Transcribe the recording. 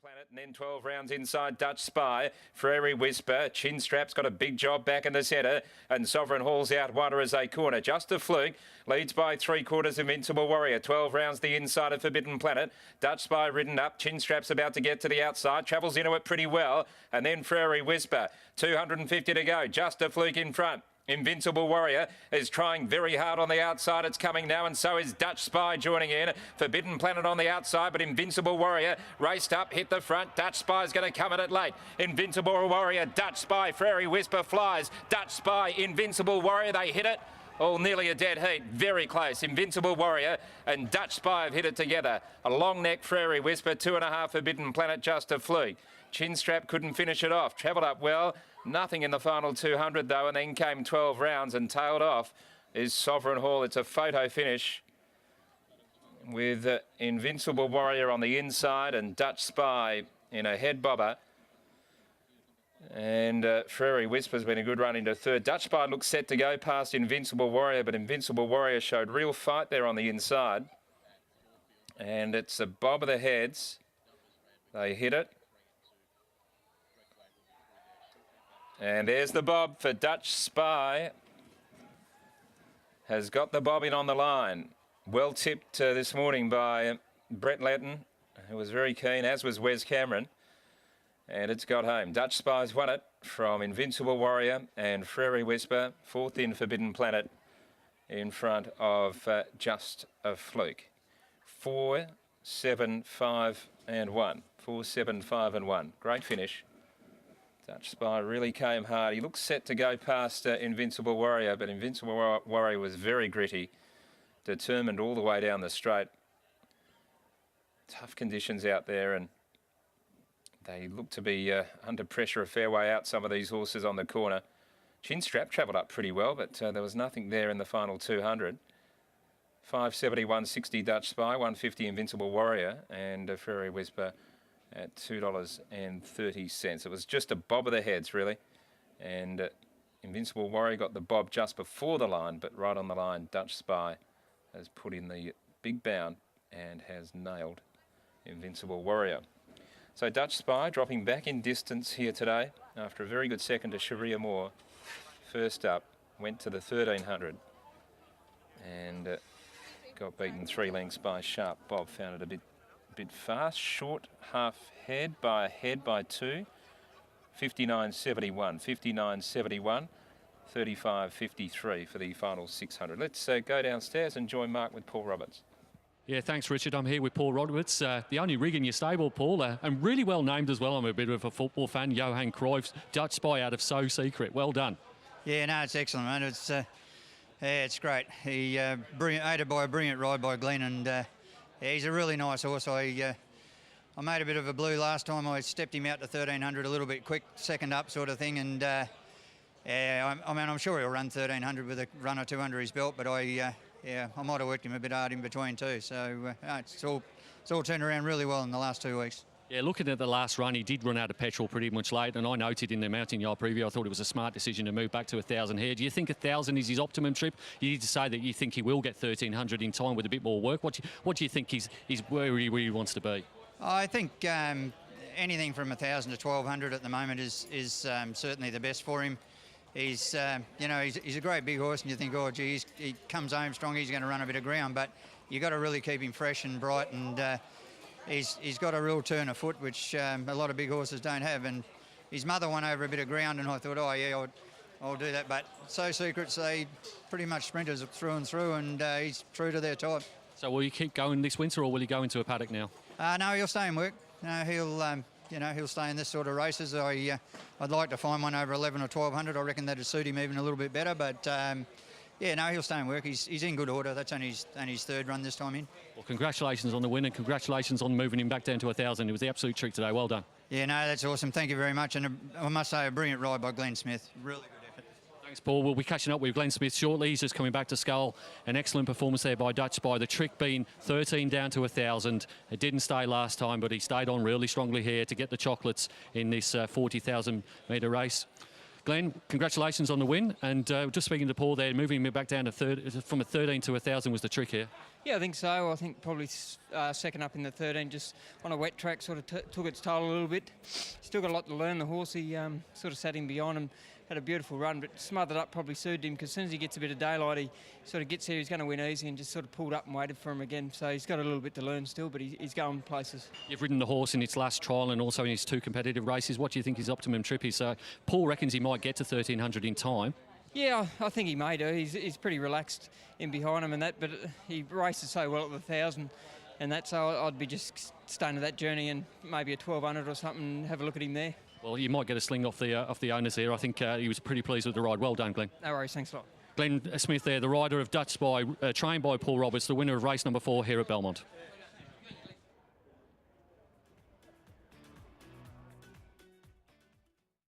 Planet, and then 12 rounds inside Dutch Spy. Prairie Whisper, Chin Strap's got a big job back in the centre, and Sovereign Hall's out wider as they corner. Just a Fluke leads by 3/4 Invincible Warrior. 12 rounds the inside of Forbidden Planet. Dutch Spy ridden up. Chin Strap's about to get to the outside. Travels into it pretty well, and then Prairie Whisper. 250 to go. Just a Fluke in front. Invincible Warrior is trying very hard on the outside. It's coming now, and so is Dutch Spy joining in. Forbidden Planet on the outside, but Invincible Warrior raced up, hit the front. Dutch Spy is going to come at it late. Invincible Warrior, Dutch Spy, Prairie Whisper flies. Dutch Spy, Invincible Warrior, they hit it. Oh, nearly a dead heat. Very close. Invincible Warrior and Dutch Spy have hit it together. A long neck Prairie Whisper, 2.5 Forbidden Planet, just a Fluke. Chin Strap couldn't finish it off. Travelled up well. Nothing in the final 200 though, and then came 12 rounds and tailed off is Sovereign Hall. It's a photo finish with Invincible Warrior on the inside and Dutch Spy in a head bobber. And Prairie Whisper's been a good run into third. Dutch Spy looks set to go past Invincible Warrior, but Invincible Warrior showed real fight there on the inside. And it's a bob of the heads. They hit it. And there's the bob for Dutch Spy. Has got the bob in on the line. Well tipped this morning by Brett Letton, who was very keen, as was Wes Cameron. And it's got home. Dutch Spy's won it from Invincible Warrior and Prairie Whisper. Fourth in Forbidden Planet in front of Just a Fluke. 4, 7, 5 and 1. 4, 7, 5 and 1. Great finish. Dutch Spy really came hard. He looks set to go past Invincible Warrior, but Invincible Warrior was very gritty, determined all the way down the straight. Tough conditions out there, and they look to be under pressure a fair way out, some of these horses on the corner. Chin Strap travelled up pretty well, but there was nothing there in the final 200. 570, 160 Dutch Spy, 150 Invincible Warrior, and Prairie Whisper at $2.30. It was just a bob of the heads, really. And Invincible Warrior got the bob just before the line, but right on the line, Dutch Spy has put in the big bound and has nailed Invincible Warrior. So Dutch Spy dropping back in distance here today after a very good second to Sharia Moore. First up, went to the 1300 and got beaten 3 lengths by Sharp Bob. Found it a bit fast. Short half head by 2. 59.71, 59.71, 35.53 for the final 600. Let's go downstairs and join Mark with Paul Roberts. Yeah, thanks, Richard. I'm here with Paul Roberts, the only rig in your stable, Paul, and really well named as well. I'm a bit of a football fan. Johan Cruyff's Dutch Spy out of So Secret. Well done. Yeah, no, it's excellent, mate. It's great. He aided by a brilliant ride by Glenn, and he's a really nice horse. I made a bit of a blue last time. I stepped him out to 1300 a little bit quick, second up sort of thing, and I'm sure he'll run 1300 with a run or two under his belt, but I might have worked him a bit hard in between too. So it's all turned around really well in the last 2 weeks. Yeah, looking at the last run, he did run out of petrol pretty much late, and I noted in the Mountain Yard preview, I thought it was a smart decision to move back to 1,000 here. Do you think 1,000 is his optimum trip? You need to say that you think he will get 1,300 in time with a bit more work. What do you think he's where he wants to be? I think anything from 1,000 to 1,200 at the moment is certainly the best for him. He's he's a great big horse, and you think, oh, geez, he comes home strong, he's going to run a bit of ground, but you've got to really keep him fresh and bright, and he's got a real turn of foot, which a lot of big horses don't have. And his mother won over a bit of ground, and I thought, oh yeah, I'll do that. But So Secrets, they pretty much sprinters through and through, and he's true to their type. So will you keep going this winter, or will he go into a paddock now? No, he'll stay in work. No, he'll stay in this sort of races. I'd like to find one over 11 or 1200. I reckon that'd suit him even a little bit better. But yeah, no, he'll stay in work. He's in good order. That's only his third run this time in. Well, congratulations on the win, and congratulations on moving him back down to 1,000. It was the absolute trick today. Well done. Yeah, no, that's awesome. Thank you very much. And I must say, a brilliant ride by Glenn Smith. Really good effort. Thanks, Paul. We'll be catching up with Glenn Smith shortly. He's just coming back to Skull. An excellent performance there by Dutch Spy. The trick being 13 down to 1,000. It didn't stay last time, but he stayed on really strongly here to get the chocolates in this 40,000 metre race. Glenn, congratulations on the win. And just speaking to Paul there, moving me back down to third, from a 13 to 1,000 was the trick here. Yeah, I think so. I think probably second up in the 13, just on a wet track, sort of took its toll a little bit. Still got a lot to learn. The horse, he sort of sat in behind him, had a beautiful run, but smothered up probably suited him, because as soon as he gets a bit of daylight, he sort of gets here, he's going to win easy, and just sort of pulled up and waited for him again. So he's got a little bit to learn still, but he's going places. You've ridden the horse in its last trial and also in his 2 competitive races. What do you think his optimum trip is? Paul reckons he might get to 1,300 in time. Yeah, I think he may do. He's pretty relaxed in behind him and that, but he races so well at the 1,000 and that, so I'd be just staying to that journey and maybe a 1,200 or something and have a look at him there. Well, you might get a sling off the owners there. I think he was pretty pleased with the ride. Well done, Glenn. No worries, thanks a lot. Glenn Smith there, the rider of Dutch Spy, trained by Paul Roberts, the winner of race number 4 here at Belmont.